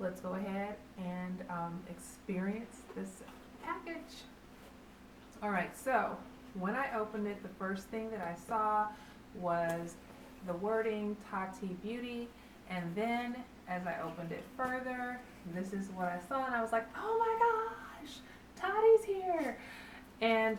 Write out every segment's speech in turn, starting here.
let's go ahead and experience this package. Alright, so when I opened it, the first thing that I saw was the wording Tati Beauty, and then as I opened it further, this is what I saw, and I was like, oh my gosh, Tati's here. And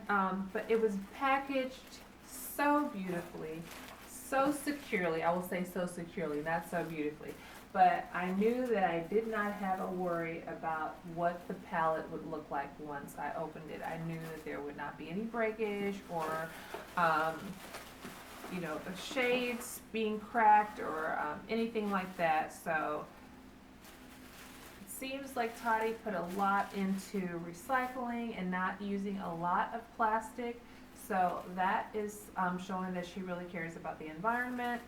but it was packaged so beautifully, so securely. I will say so securely, not so beautifully. But I knew that I did not have a worry about what the palette would look like once I opened it. I knew that there would not be any breakage or you know, shades being cracked or anything like that. So it seems like Tati put a lot into recycling and not using a lot of plastic. So that is showing that she really cares about the environment.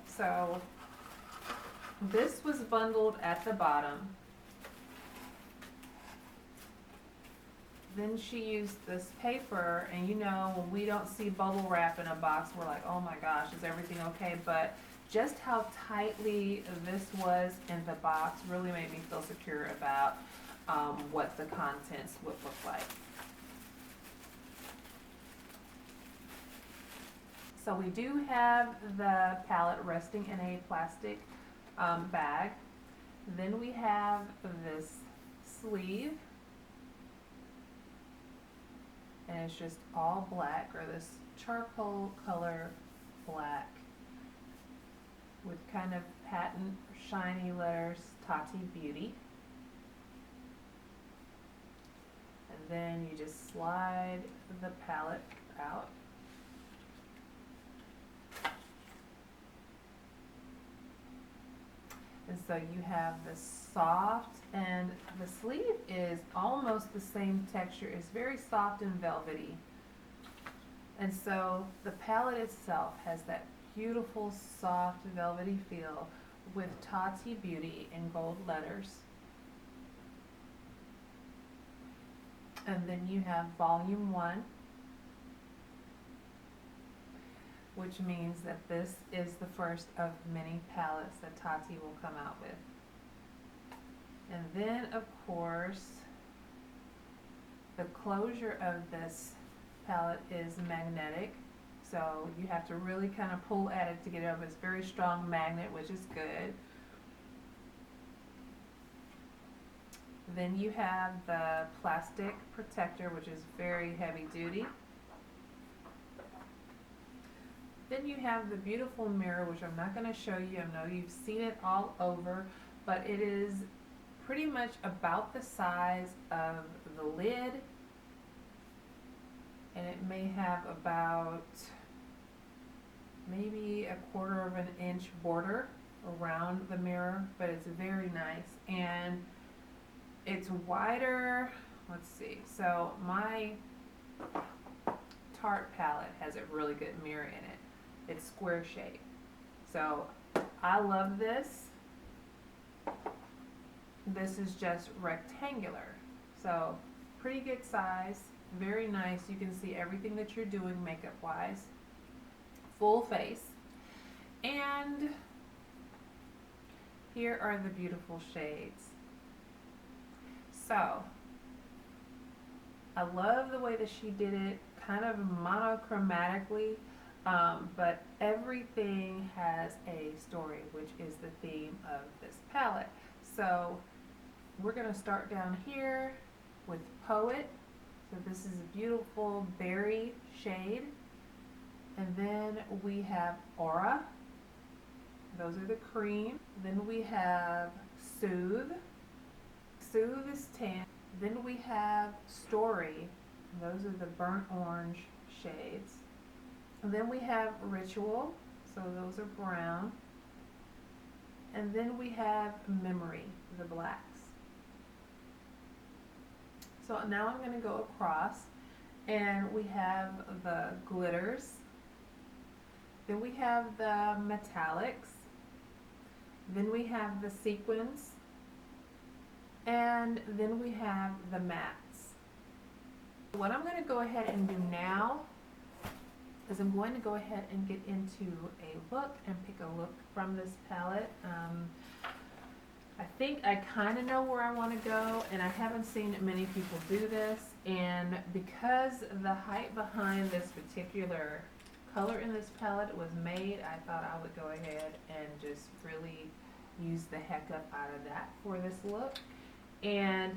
So this was bundled at the bottom. Then she used this paper, and you know, when we don't see bubble wrap in a box, we're like, oh my gosh, is everything okay? But just how tightly this was in the box really made me feel secure about what the contents would look like. So we do have the palette resting in a plastic bag. Then we have this sleeve, and it's just all black, or this charcoal color black with kind of patent shiny letters, Tati Beauty. And then you just slide the palette out. And so you have this soft, and the sleeve is almost the same texture. It's very soft and velvety. And so the palette itself has that beautiful, soft, velvety feel with Tati Beauty in gold letters. And then you have volume 1, which means that this is the first of many palettes that Tati will come out with. And then, of course, the closure of this palette is magnetic, so you have to really kind of pull at it to get it up. It's a very strong magnet, which is good. Then you have the plastic protector, which is very heavy duty. Then you have the beautiful mirror, which I'm not going to show you. I know you've seen it all over, but it is pretty much about the size of the lid, and it may have about maybe 1/4 of an inch border around the mirror, but it's very nice, and it's wider. Let's see, so my Tarte palette has a really good mirror in it. It's square shape, so I love this. This is just rectangular, so pretty good size, very nice. You can see everything that you're doing makeup wise, full face. And here are the beautiful shades. So I love the way that she did it, kind of monochromatically. But everything has a story, which is the theme of this palette. So we're going to start down here with Poet. So this is a beautiful berry shade. And then we have Aura. Those are the cream. Then we have Soothe. Soothe is tan. Then we have Story. Those are the burnt orange shades. And then we have Ritual, so those are brown. And then we have Memory, the blacks. So now I'm going to go across, and we have the glitters. Then we have the metallics. Then we have the sequins. And then we have the mattes. What I'm going to go ahead and do now is I'm going to go ahead and get into a look and pick a look from this palette. think I kind of know where I want to go, and I haven't seen many people do this. And because the hype behind this particular color in this palette was made, I thought I would go ahead and just really use the heck up out of that for this look. And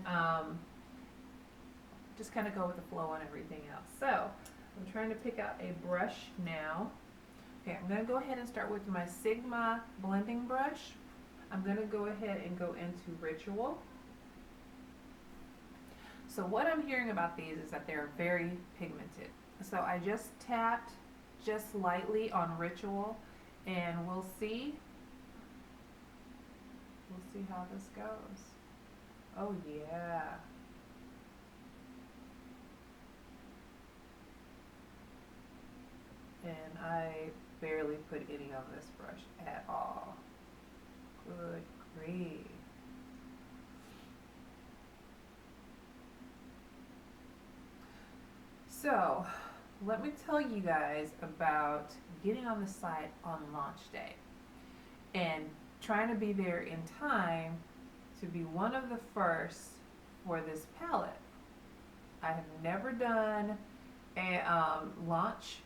just kind of go with the flow on everything else. So I'm trying to pick out a brush now. Okay, I'm going to go ahead and start with my Sigma blending brush. I'm going to go ahead and go into Ritual. So what I'm hearing about these is that they're very pigmented. So I just tapped just lightly on Ritual, and we'll see how this goes. Oh yeah. And I barely put any on this brush at all. Good grief. So, let me tell you guys about getting on the site on launch day and trying to be there in time to be one of the first for this palette. I have never done a launch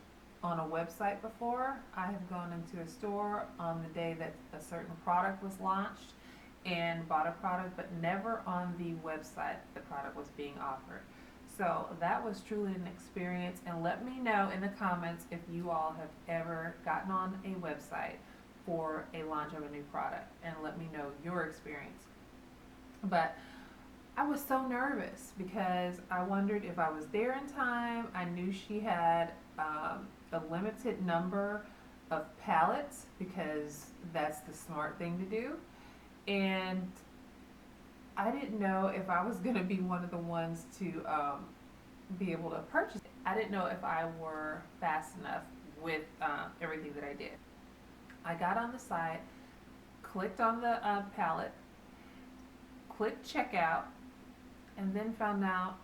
on a website before. I have gone into a store on the day that a certain product was launched and bought a product, but never on the website the product was being offered. So that was truly an experience, and let me know in the comments if you all have ever gotten on a website for a launch of a new product, and let me know your experience. But I was so nervous because I wondered if I was there in time. I knew she had a limited number of palettes because that's the smart thing to do, and I didn't know if I was going to be one of the ones to be able to purchase it. I didn't know if I were fast enough with everything that I did. I got on the site, clicked on the palette, clicked checkout, and then found out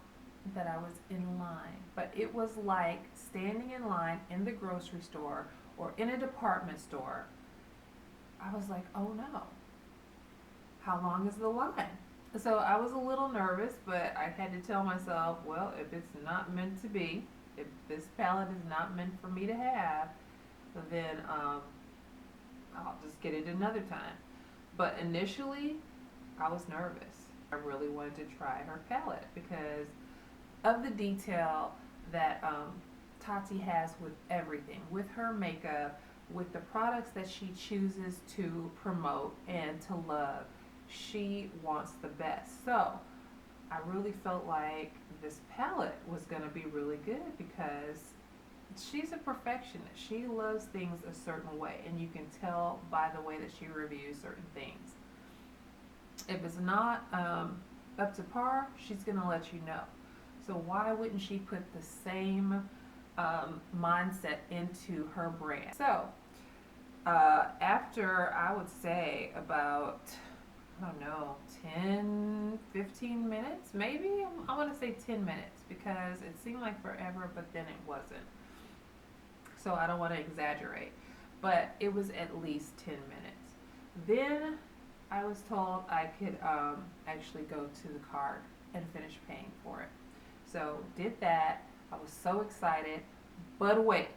that I was in line. But it was like standing in line in the grocery store or in a department store. I was like, oh no, how long is the line? So I was a little nervous, but I had to tell myself, well, if it's not meant to be, if this palette is not meant for me to have, then I'll just get it another time. But initially, I was nervous. I really wanted to try her palette because of the detail that Tati has with everything, with her makeup, with the products that she chooses to promote and to love. She wants the best. So I really felt like this palette was going to be really good because she's a perfectionist. She loves things a certain way, and you can tell by the way that she reviews certain things. If it's not up to par, she's going to let you know. So why wouldn't she put the same mindset into her brand? So after, I would say, about, I don't know, 10, 15 minutes, maybe? I want to say 10 minutes because it seemed like forever, but then it wasn't. So I don't want to exaggerate, but it was at least 10 minutes. Then I was told I could actually go to the card and finish paying for it. So did that. I was so excited, but wait.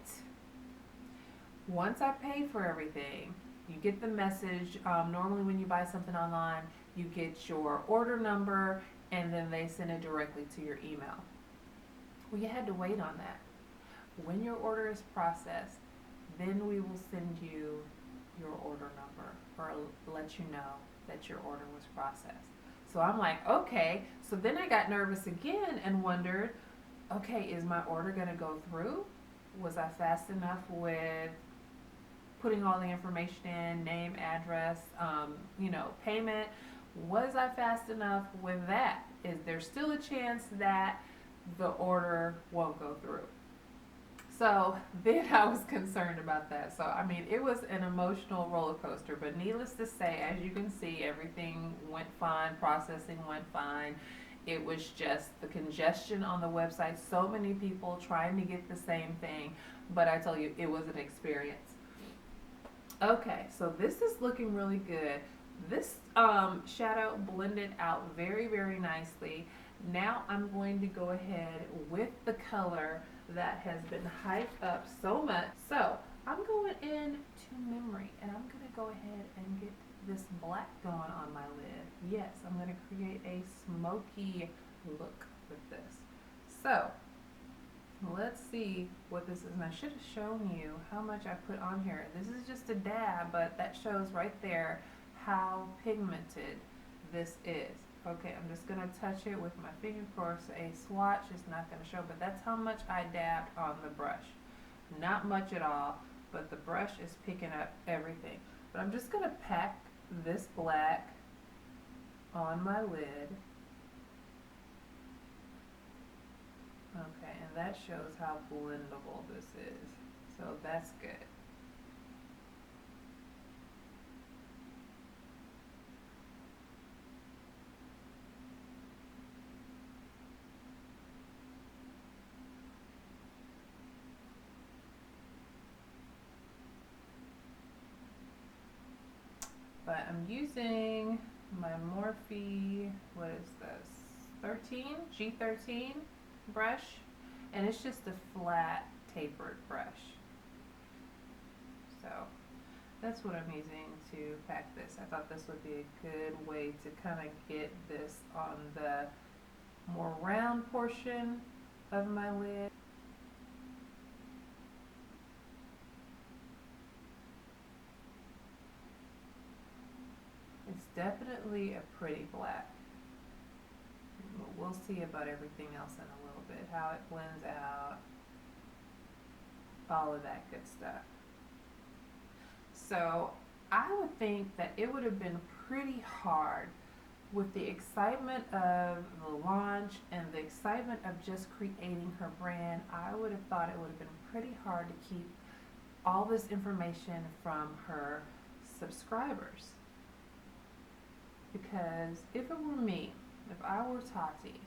Once I paid for everything, you get the message. Normally when you buy something online, you get your order number and then they send it directly to your email. Well, you had to wait on that. When your order is processed, then we will send you your order number or let you know that your order was processed. So I'm like, okay. So then I got nervous again and wondered, okay, is my order going to go through? Was I fast enough with putting all the information in, name, address, payment? Was I fast enough with that? Is there still a chance that the order won't go through? So then I was concerned about that. So, I mean, it was an emotional roller coaster, but needless to say, as you can see, everything went fine, processing went fine. It was just the congestion on the website, so many people trying to get the same thing, but I tell you, it was an experience. Okay, so this is looking really good. This shadow blended out very, very nicely. Now I'm going to go ahead with the color that has been hyped up so much. So I'm going into memory, and I'm going to go ahead and get this black going on my lid. Yes, I'm going to create a smoky look with this. So let's see what this is. And I should have shown you how much I put on here. This is just a dab, but that shows right there how pigmented this is. Okay, I'm just gonna touch it with my finger. Of course, a swatch is not gonna show, but that's how much I dabbed on the brush. Not much at all, but the brush is picking up everything. But I'm just gonna pack this black on my lid. Okay, and that shows how blendable this is. So that's good. But I'm using my Morphe, what is this, G13 brush, and it's just a flat tapered brush. So that's what I'm using to pack this. I thought this would be a good way to kind of get this on the more round portion of my lid. It's definitely a pretty black. We'll see about everything else in a little bit, how it blends out, all of that good stuff. So I would think that it would have been pretty hard with the excitement of the launch and the excitement of just creating her brand. I would have thought it would have been pretty hard to keep all this information from her subscribers. Because if it were me, if I were Tati,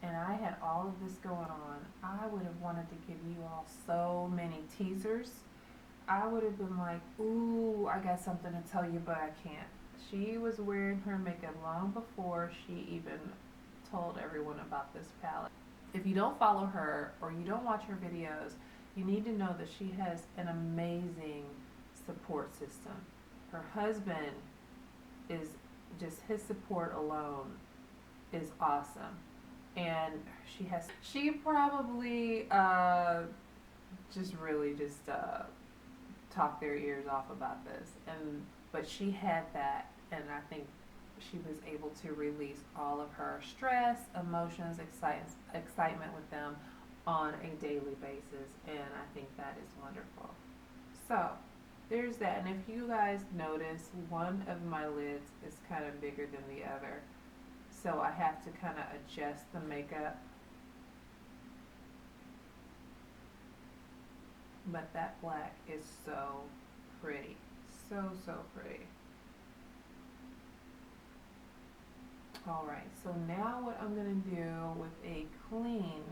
and I had all of this going on, I would have wanted to give you all so many teasers. I would have been like, ooh, I got something to tell you, but I can't. She was wearing her makeup long before she even told everyone about this palette. If you don't follow her or you don't watch her videos, you need to know that she has an amazing support system. Her husband is just, his support alone is awesome. And she probably just really just talked their ears off about this, but she had that, and I think she was able to release all of her stress, emotions, excitement with them on a daily basis, and I think that is wonderful. So there's that. And if you guys notice, one of my lids is kind of bigger than the other, so I have to kind of adjust the makeup. But that black is so pretty. So pretty. Alright, so now what I'm going to do with a clean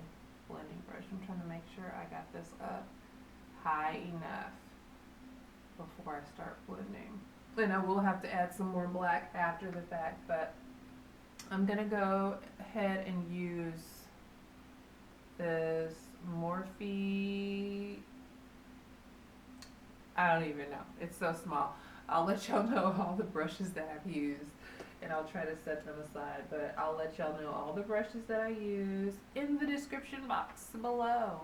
blending brush, I'm trying to make sure I got this up high enough before I start blending. And I will have to add some more black after the fact, but I'm going to go ahead and use this Morphe, I don't even know, it's so small. I'll let y'all know all the brushes that I've used, and I'll try to set them aside, but I'll let y'all know all the brushes that I use in the description box below.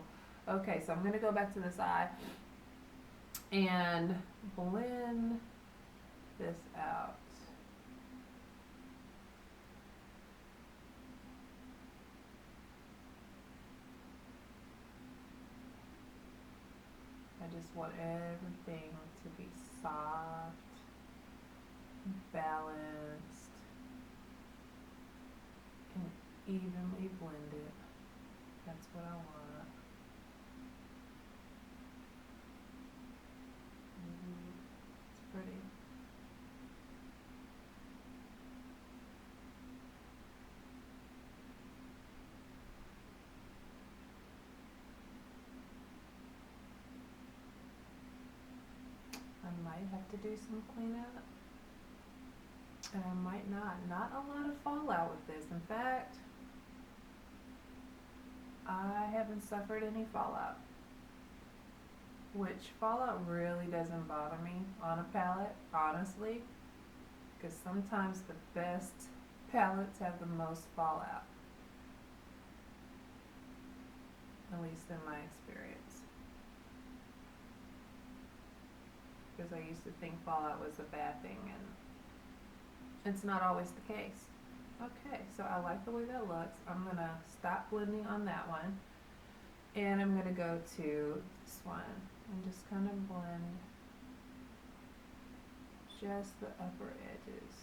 Okay, so I'm going to go back to this eye and blend this out. I just want everything to be soft, balanced, and evenly blended. That's what I want. It's pretty. I might have to do some cleanup, And I might not a lot of fallout with this. In fact, I haven't suffered any fallout. Which fallout really doesn't bother me on a palette, honestly, because sometimes the best palettes have the most fallout, at least in my experience. Because I used to think fallout was a bad thing, and it's not always the case. Okay, so I like the way that looks. I'm gonna stop blending on that one, and I'm gonna go to this one and just kind of blend just the upper edges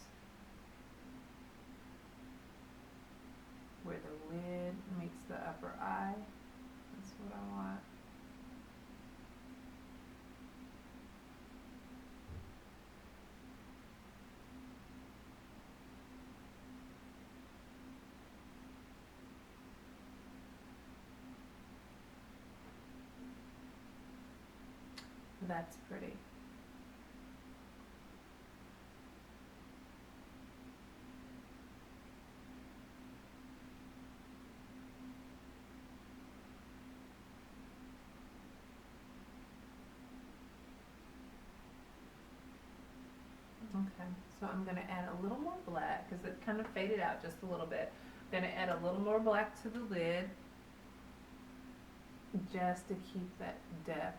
where the lid meets the upper eye. That's what I want. That's pretty. Okay, so I'm going to add a little more black because it kind of faded out just a little bit. I'm going to add a little more black to the lid just to keep that depth.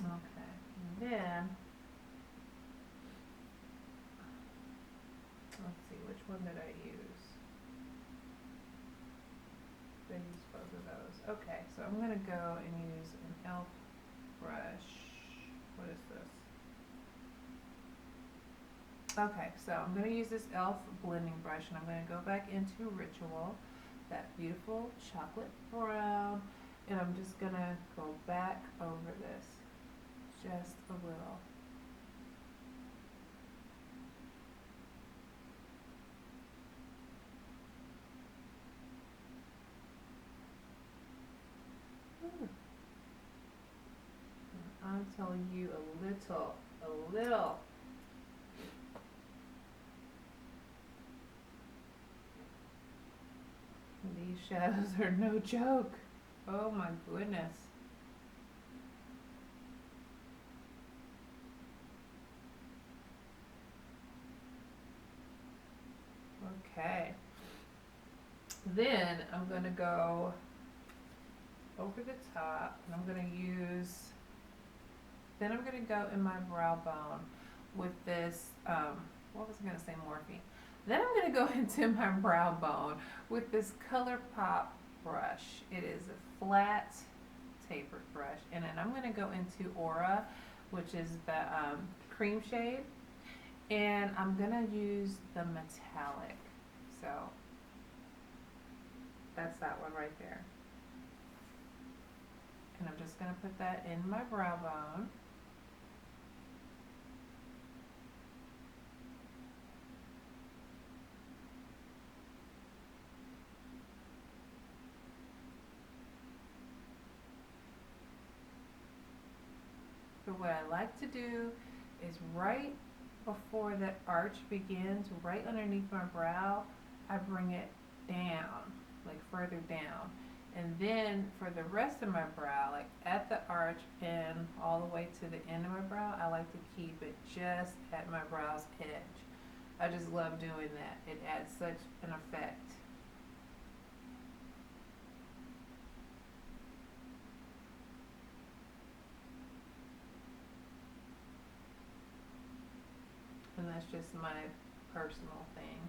Okay, and then let's see, which one did I use? I used both of those. Okay, so I'm gonna go and use an e.l.f. brush. What is this? Okay, so I'm gonna use this e.l.f. blending brush, and I'm gonna go back into Ritual, that beautiful chocolate brown, and I'm just gonna go back over this just a little. I'm telling you a little. These shadows are no joke. Oh my goodness. Okay. Then I'm going to go over the top, and I'm going to use, then I'm going to go in my brow bone with this, what was I going to say, Morphe. Then I'm going to go into my brow bone with this ColourPop brush. It is a flat tapered brush, and then I'm going to go into Aura, which is the cream shade, and I'm going to use the metallic. So that's that one right there. And I'm just going to put that in my brow bone. So what I like to do is right before that arch begins, right underneath my brow, I bring it down, like further down. And then for the rest of my brow, like at the arch and all the way to the end of my brow, I like to keep it just at my brow's edge. I just love doing that. It adds such an effect. And that's just my personal thing.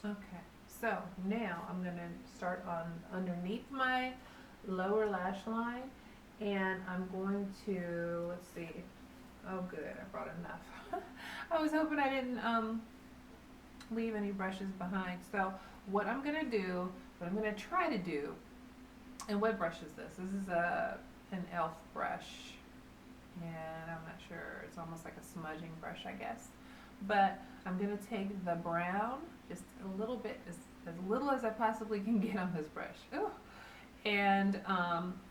Okay, so now I'm going to start on underneath my lower lash line, and I'm going to, let's see, oh good, I brought enough. I was hoping I didn't leave any brushes behind. So what I'm gonna do, what I'm gonna try to do, and what brush is this? This is an e.l.f. brush, and I'm not sure, it's almost like a smudging brush, I guess. But I'm gonna take the brown, just a little bit, as little as I possibly can get on this brush. Ooh. And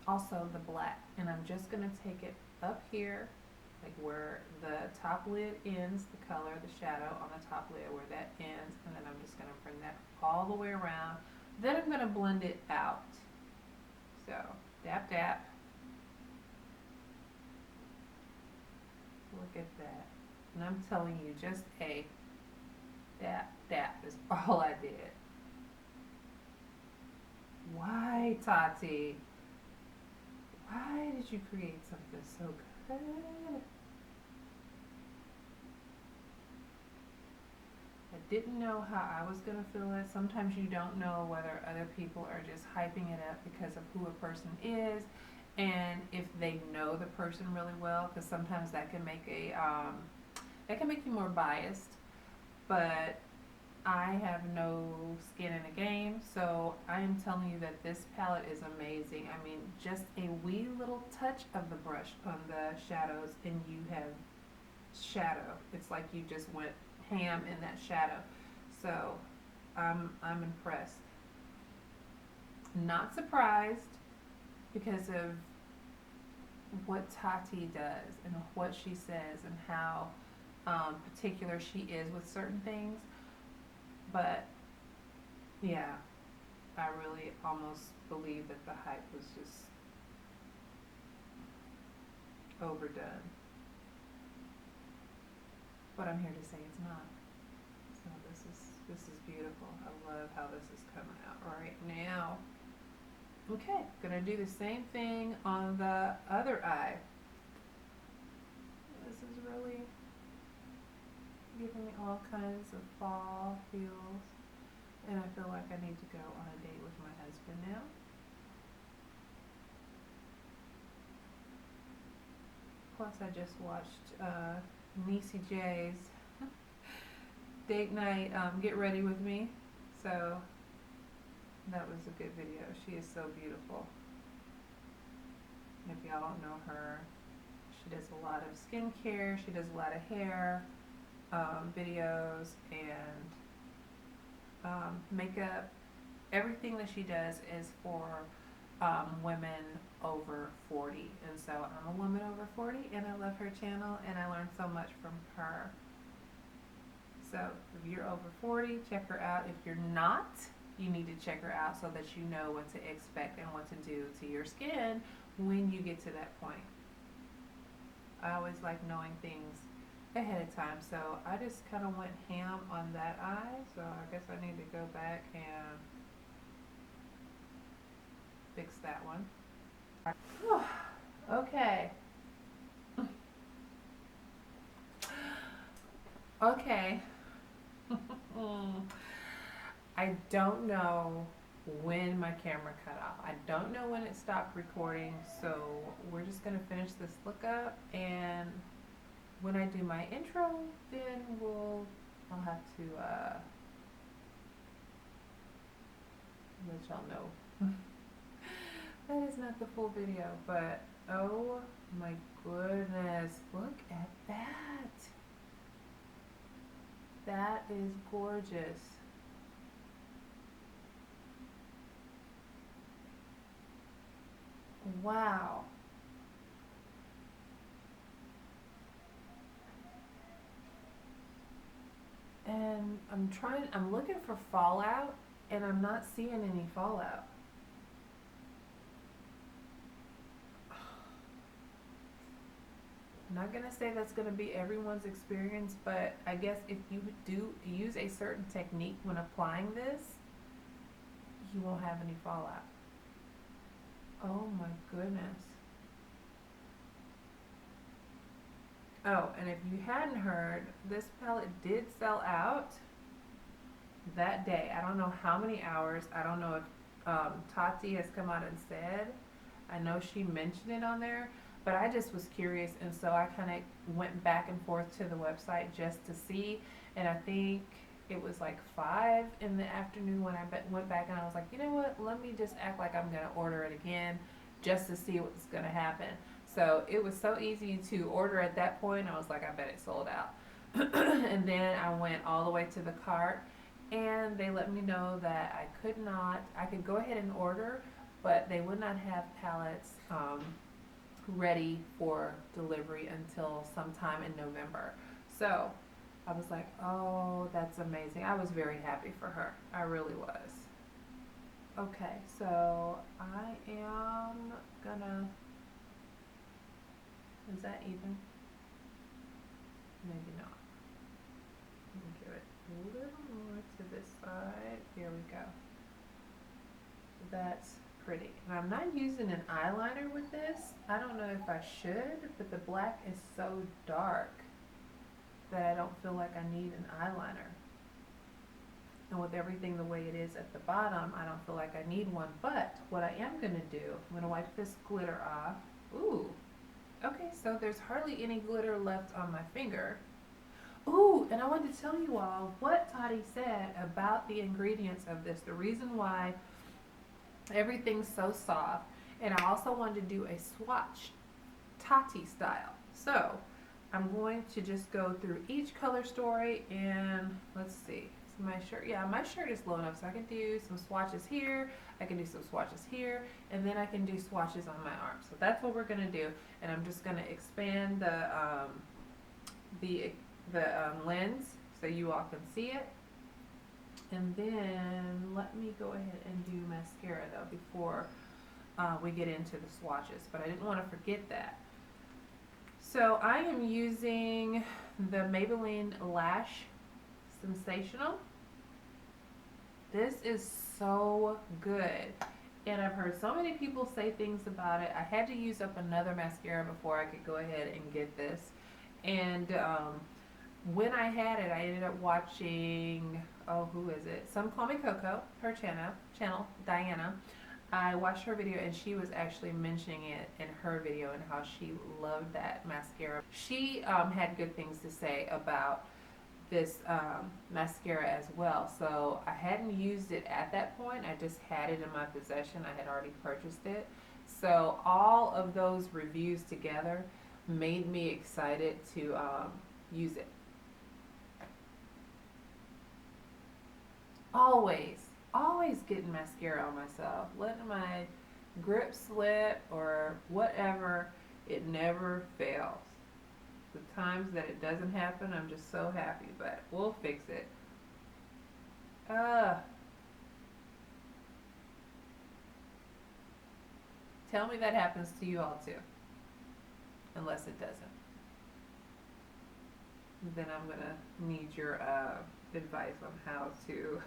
also the black, and I'm just gonna take it up here, like where the top lid ends, the color, the shadow on the top lid, where that ends, and then I'm just gonna bring that all the way around. Then I'm gonna blend it out. So, dap dap. Look at that. And I'm telling you, just a dap dap is all I did. Why, Tati? Why did you create something so good? I didn't know how I was going to feel it. Sometimes you don't know whether other people are just hyping it up because of who a person is and if they know the person really well, because sometimes that can make you more biased. But I have no skin in the game, so I am telling you that this palette is amazing. I mean, just a wee little touch of the brush on the shadows and you have shadow. It's like you just went ham in that shadow. So I'm impressed. Not surprised because of what Tati does and what she says and how particular she is with certain things. But yeah, I really almost believe that the hype was just overdone. But I'm here to say it's not. So this is beautiful. I love how this is coming out right now. Okay, gonna do the same thing on the other eye. This is really giving me all kinds of fall feels, and I feel like I need to go on a date with my husband now. Plus I just watched Niecy J's date night, get ready with me, so that was a good video. She is so beautiful. If y'all don't know her, she does a lot of skincare, she does a lot of hair videos and makeup. Everything that she does is for women over 40, and so I'm a woman over 40 and I love her channel and I learned so much from her. So if you're over 40, check her out. If you're not, you need to check her out so that you know what to expect and what to do to your skin when you get to that point. I always like knowing things ahead of time, so I just kind of went ham on that eye, so I guess I need to go back and fix that one. Okay. Okay. I don't know when my camera cut off. I don't know when it stopped recording, so we're just gonna finish this look up, and when I do my intro, then I'll have to let y'all know. That is not the full video, but oh my goodness, look at that. That is gorgeous. Wow. And I'm looking for fallout, and I'm not seeing any fallout. I'm not gonna say that's gonna be everyone's experience, but I guess if you do use a certain technique when applying this, you won't have any fallout. Oh my goodness. Oh, and if you hadn't heard, this palette did sell out that day. I don't know how many hours. I don't know if Tati has come out and said. I know she mentioned it on there, but I just was curious, and so I kind of went back and forth to the website just to see, and I think it was like 5 in the afternoon when I went back, and I was like, you know what, let me just act like I'm gonna order it again just to see what's gonna happen. So it was so easy to order at that point. I was like, I bet it sold out. And then I went all the way to the cart, and they let me know that I could go ahead and order, but they would not have pallets ready for delivery until sometime in November. So I was like, oh, that's amazing. I was very happy for her. I really was. Okay, so I am gonna, is that even? Maybe not. Let me give it a little more to this side. Here we go. That's pretty. And I'm not using an eyeliner with this. I don't know if I should, but the black is so dark that I don't feel like I need an eyeliner. And with everything the way it is at the bottom, I don't feel like I need one. But what I am going to do, I'm going to wipe this glitter off. Ooh. Okay, so there's hardly any glitter left on my finger. Ooh, and I wanted to tell you all what Tati said about the ingredients of this. The reason why everything's so soft. And I also wanted to do a swatch, Tati style. So I'm going to just go through each color story, and let's see. So my shirt, yeah, my shirt is low enough, so I can do some swatches here, I can do some swatches here, and then I can do swatches on my arm. So that's what we're gonna do, and I'm just gonna expand the lens so you all can see it. And then let me go ahead and do mascara though before we get into the swatches, but I didn't want to forget that. So I am using the Maybelline Lash Sensational. This is so good, and I've heard so many people say things about it. I had to use up another mascara before I could go ahead and get this, and when I had it, I ended up watching, oh, who is it? Some Call Me Coco, her channel, Diana. I watched her video, and she was actually mentioning it in her video and how she loved that mascara. She had good things to say about this mascara as well. So I hadn't used it at that point. I just had it in my possession. I had already purchased it. So all of those reviews together made me excited to use it. Always getting mascara on myself, letting my grip slip or whatever, it never fails. The times that it doesn't happen, I'm just so happy, but we'll fix it. Tell me that happens to you all too, unless it doesn't. Then I'm gonna need your advice on how to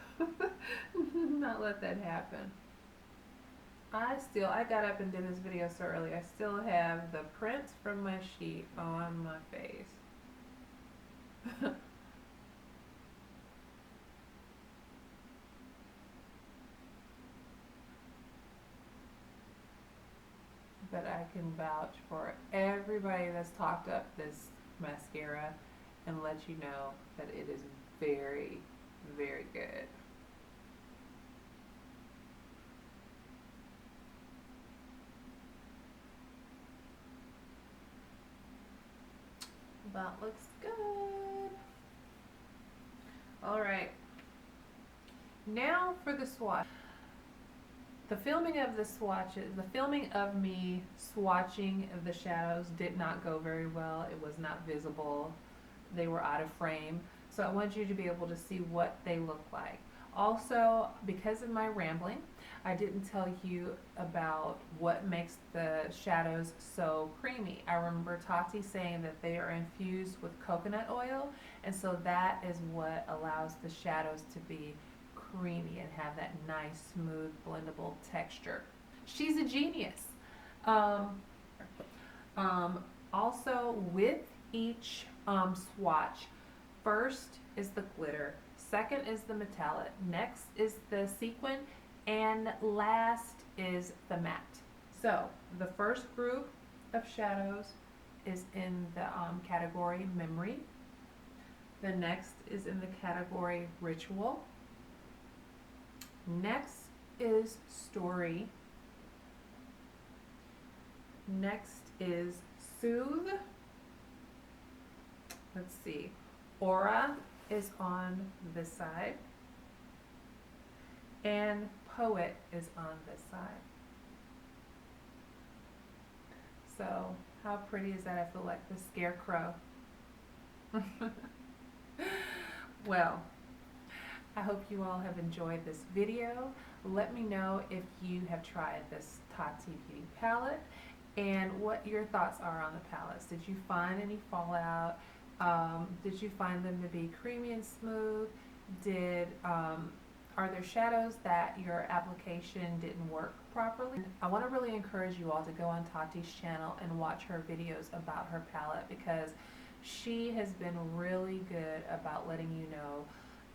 not let that happen. I got up and did this video so early. I still have the prints from my sheet on my face. But I can vouch for everybody that's talked up this mascara and let you know that it is very, very good. That looks good. All right. Now for the swatch. The filming of me swatching of the shadows did not go very well. It was not visible. They were out of frame. So I want you to be able to see what they look like. Also, because of my rambling, I didn't tell you about what makes the shadows so creamy. I remember Tati saying that they are infused with coconut oil, and so that is what allows the shadows to be creamy and have that nice, smooth, blendable texture. She's a genius. Also, with each swatch, first is the glitter, second is the metallic, next is the sequin, and last is the matte. So the first group of shadows is in the category memory. The next is in the category Ritual. Next is Story. Next is Soothe. Let's see. Aura is on this side. And Poet is on this side. So, how pretty is that? I feel like the scarecrow. Well, I hope you all have enjoyed this video. Let me know if you have tried this Tati Beauty palette and what your thoughts are on the palettes. Did you find any fallout? Did you find them to be creamy and smooth? Are there shadows that your application didn't work properly? I want to really encourage you all to go on Tati's channel and watch her videos about her palette, because she has been really good about letting you know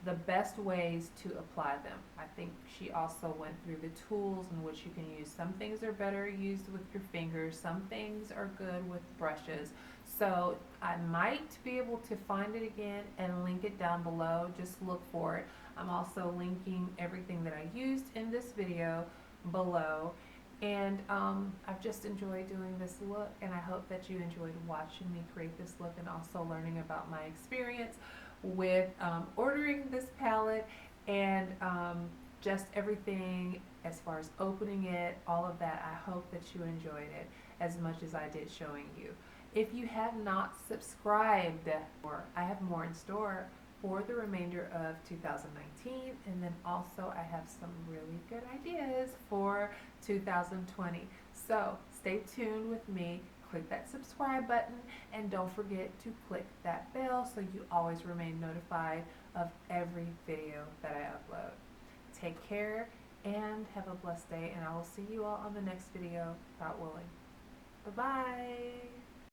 the best ways to apply them. I think she also went through the tools in which you can use. Some things are better used with your fingers, some things are good with brushes. So I might be able to find it again and link it down below. Just look for it. I'm also linking everything that I used in this video below. And I've just enjoyed doing this look, and I hope that you enjoyed watching me create this look and also learning about my experience with ordering this palette and just everything as far as opening it, all of that. I hope that you enjoyed it as much as I did showing you. If you have not subscribed, I have more in store for the remainder of 2019, and then also I have some really good ideas for 2020. So stay tuned with me. Click that subscribe button and don't forget to click that bell so you always remain notified of every video that I upload. Take care and have a blessed day, and I will see you all on the next video, God willing. Bye-bye.